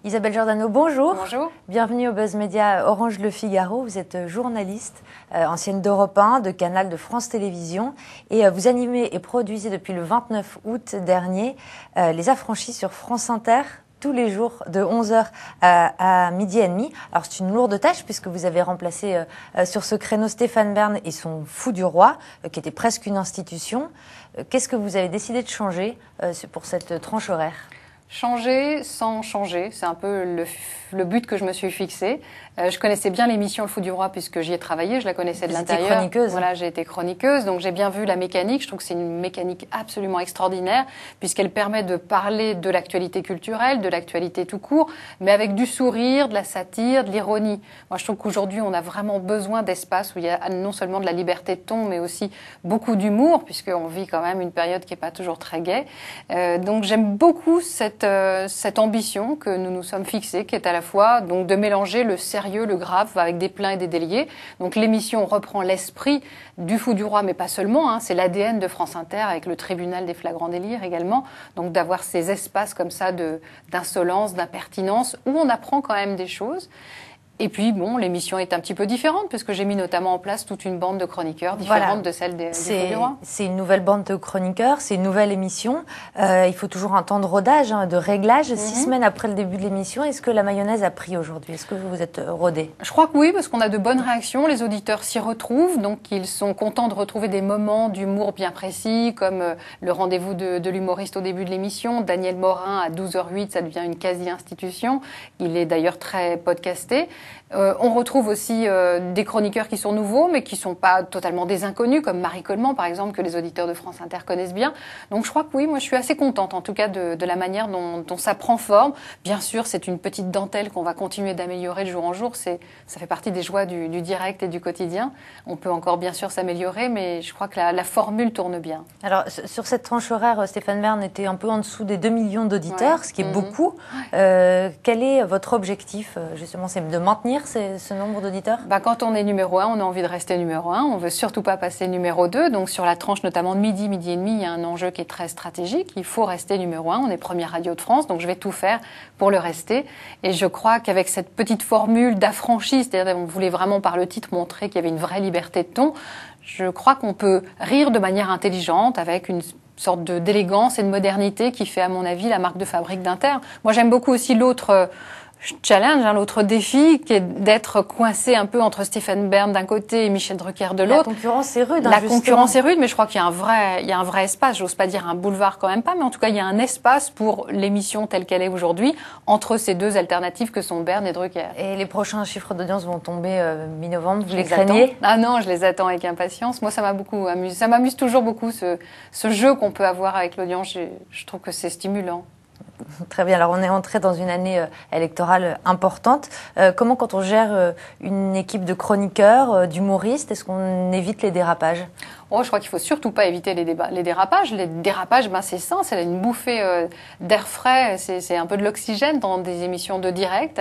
Isabelle Giordano, bonjour. Bonjour. Bienvenue au Buzz Média Orange Le Figaro. Vous êtes journaliste, ancienne d'Europe 1, de Canal, de France Télévisions. Et vous animez et produisez depuis le 29 août dernier Les Affranchis sur France Inter, tous les jours de 11h à midi et demi. Alors c'est une lourde tâche puisque vous avez remplacé sur ce créneau Stéphane Bern et son Fou du Roi, qui était presque une institution. Qu'est-ce que vous avez décidé de changer pour cette tranche horaire ? Changer sans changer, c'est un peu le but que je me suis fixé. Je connaissais bien l'émission Le Fou du Roi puisque j'y ai travaillé, je la connaissais de l'intérieur. Vous étiez chroniqueuse. Voilà, j'ai été chroniqueuse, donc j'ai bien vu la mécanique. Je trouve que c'est une mécanique absolument extraordinaire puisqu'elle permet de parler de l'actualité culturelle, de l'actualité tout court, mais avec du sourire, de la satire, de l'ironie. Moi, je trouve qu'aujourd'hui, on a vraiment besoin d'espace où il y a non seulement de la liberté de ton, mais aussi beaucoup d'humour puisqu'on vit quand même une période qui n'est pas toujours très gaie. Donc j'aime beaucoup cette ambition que nous nous sommes fixée, qui est à la fois donc de mélanger le sérieux, le grave, avec des pleins et des déliés. Donc l'émission reprend l'esprit du Fou du Roi, mais pas seulement, hein, c'est l'ADN de France Inter, avec le tribunal des flagrants délires également. Donc d'avoir ces espaces comme ça d'insolence, d'impertinence, où on apprend quand même des choses. Et puis, bon, l'émission est un petit peu différente, puisque j'ai mis notamment en place toute une bande de chroniqueurs différente de celle des Fous du Roi. C'est une nouvelle bande de chroniqueurs, c'est une nouvelle émission. Il faut toujours un temps de rodage, de réglage. 6 semaines après le début de l'émission, est-ce que la mayonnaise a pris aujourd'hui? Est-ce que vous êtes rodés? Je crois que oui, parce qu'on a de bonnes réactions. Les auditeurs s'y retrouvent, donc ils sont contents de retrouver des moments d'humour bien précis, comme le rendez-vous de l'humoriste au début de l'émission. Daniel Morin, à 12h08, ça devient une quasi-institution. Il est d'ailleurs très podcasté. On retrouve aussi des chroniqueurs qui sont nouveaux, mais qui ne sont pas totalement des inconnus, comme Marie Coleman, par exemple, que les auditeurs de France Inter connaissent bien. Donc je crois que oui, moi je suis assez contente, en tout cas, de la manière dont ça prend forme. Bien sûr, c'est une petite dentelle qu'on va continuer d'améliorer de jour en jour. Ça fait partie des joies du direct et du quotidien. On peut encore, bien sûr, s'améliorer, mais je crois que la formule tourne bien. Alors, sur cette tranche horaire, Stéphane Bern était un peu en dessous des 2 millions d'auditeurs, ce qui est beaucoup. Quel est votre objectif, justement? C'est de maintenir ce nombre d'auditeurs? Quand on est numéro 1, on a envie de rester numéro 1. On veut surtout pas passer numéro 2. Donc, sur la tranche notamment de midi, midi et demi, il y a un enjeu qui est très stratégique. Il faut rester numéro 1. On est première radio de France, donc je vais tout faire pour le rester. Et je crois qu'avec cette petite formule d'affranchi, c'est-à-dire on voulait vraiment par le titre montrer qu'il y avait une vraie liberté de ton, je crois qu'on peut rire de manière intelligente avec une sorte d'élégance et de modernité qui fait, à mon avis, la marque de fabrique d'Inter. Moi, j'aime beaucoup aussi l'autre challenge, l'autre défi, qui est d'être coincé un peu entre Stéphane Bern d'un côté et Michel Drucker de l'autre. La concurrence est rude. La concurrence est rude, mais je crois qu'il y a un vrai espace. J'ose pas dire un boulevard quand même pas, mais en tout cas, il y a un espace pour l'émission telle qu'elle est aujourd'hui entre ces deux alternatives que sont Bern et Drucker. Et les prochains chiffres d'audience vont tomber mi-novembre. Vous les craignez? Ah non, je les attends avec impatience. Moi, ça m'a beaucoup amusé. Ça m'amuse toujours beaucoup ce jeu qu'on peut avoir avec l'audience. Je trouve que c'est stimulant. Très bien. Alors, on est entré dans une année électorale importante. Comment, quand on gère une équipe de chroniqueurs, d'humoristes, est-ce qu'on évite les dérapages? Je crois qu'il faut surtout pas éviter les dérapages. Les dérapages, c'est sain, c'est une bouffée d'air frais, c'est un peu de l'oxygène dans des émissions de direct.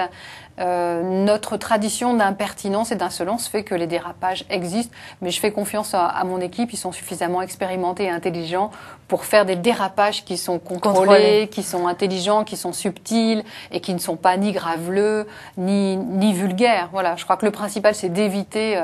Notre tradition d'impertinence et d'insolence fait que les dérapages existent, mais je fais confiance à mon équipe, ils sont suffisamment expérimentés et intelligents pour faire des dérapages qui sont contrôlés, qui sont intelligents, qui sont subtils et qui ne sont pas ni graveleux, ni vulgaires. Voilà, je crois que le principal, c'est d'éviter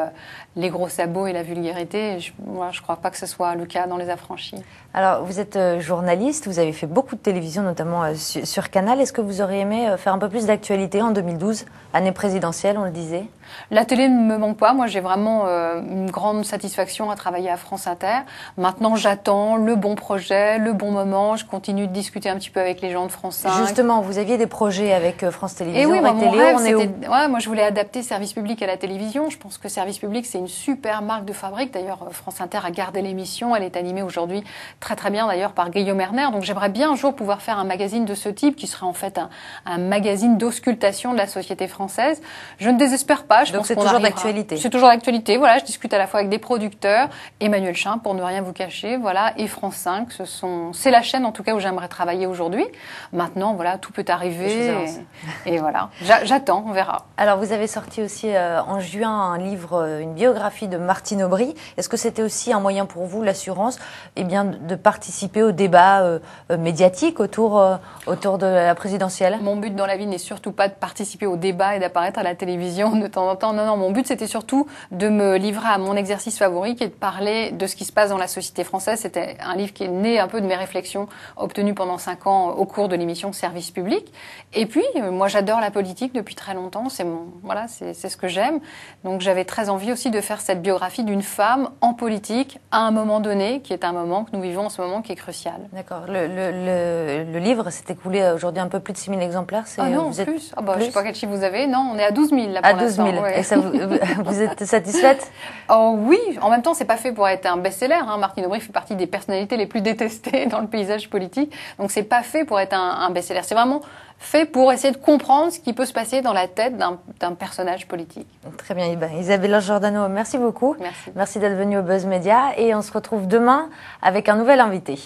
les gros sabots et la vulgarité. Je crois pas que ce soit le cas dans Les Affranchis. Alors, vous êtes journaliste, vous avez fait beaucoup de télévision, notamment sur Canal. Est-ce que vous auriez aimé faire un peu plus d'actualité en 2012, année présidentielle, on le disait? La télé ne me manque pas. Moi, j'ai vraiment une grande satisfaction à travailler à France Inter. Maintenant, j'attends le bon projet, le bon moment. Je continue de discuter un petit peu avec les gens de France 5. Justement, vous aviez des projets avec France Télévisions, et oui, Télé. Moi, je voulais adapter Service Public à la télévision. Je pense que Service Public, c'est une super marque de fabrique. D'ailleurs, France Inter a gardé l'émission. Elle est animée aujourd'hui très très bien d'ailleurs par Guillaume Erner. Donc, j'aimerais bien un jour pouvoir faire un magazine de ce type qui serait en fait un magazine d'auscultation de la société française. Je ne désespère pas. voilà, je Donc pense c'est qu'on toujours arrivera. d'actualité. C'est toujours d'actualité. Voilà, je discute à la fois avec des producteurs, Emmanuel Chin, pour ne rien vous cacher, voilà, et France 5. C'est la chaîne, en tout cas, où j'aimerais travailler aujourd'hui. Maintenant, voilà, tout peut arriver. Et voilà, j'attends, on verra. Alors, vous avez sorti aussi en juin un livre, une biographie de Martine Aubry. Est-ce que c'était aussi un moyen pour vous, l'assurance, eh bien, de participer au débat médiatique autour de la présidentielle? Mon but dans la vie n'est surtout pas de participer au débat et d'apparaître à la télévision de temps en temps. Non, non, mon but c'était surtout de me livrer à mon exercice favori, qui est de parler de ce qui se passe dans la société française. C'était un livre qui est né un peu de mes réflexions obtenues pendant 5 ans au cours de l'émission Service Public. Et puis, moi j'adore la politique depuis très longtemps. Voilà, c'est ce que j'aime. Donc j'avais très envie aussi de faire cette biographie d'une femme en politique à un moment donné, qui est un moment que nous vivons en ce moment, qui est crucial. D'accord. Le livre s'est écoulé aujourd'hui un peu plus de 6 000 exemplaires. Ah non, plus. Plus. Je ne sais pas quel chiffre vous avez. Non, on est à 12 000 là pour l'instant. À 12 000. Ouais. Et ça vous êtes satisfaite? Oh oui, en même temps, c'est pas fait pour être un best-seller. Martine Aubry fait partie des personnalités les plus détestées dans le paysage politique. Donc c'est pas fait pour être un best-seller. C'est vraiment fait pour essayer de comprendre ce qui peut se passer dans la tête d'un personnage politique. Très bien, Isabella Giordano, merci beaucoup. Merci. Merci d'être venue au Buzz Media et on se retrouve demain avec un nouvel invité.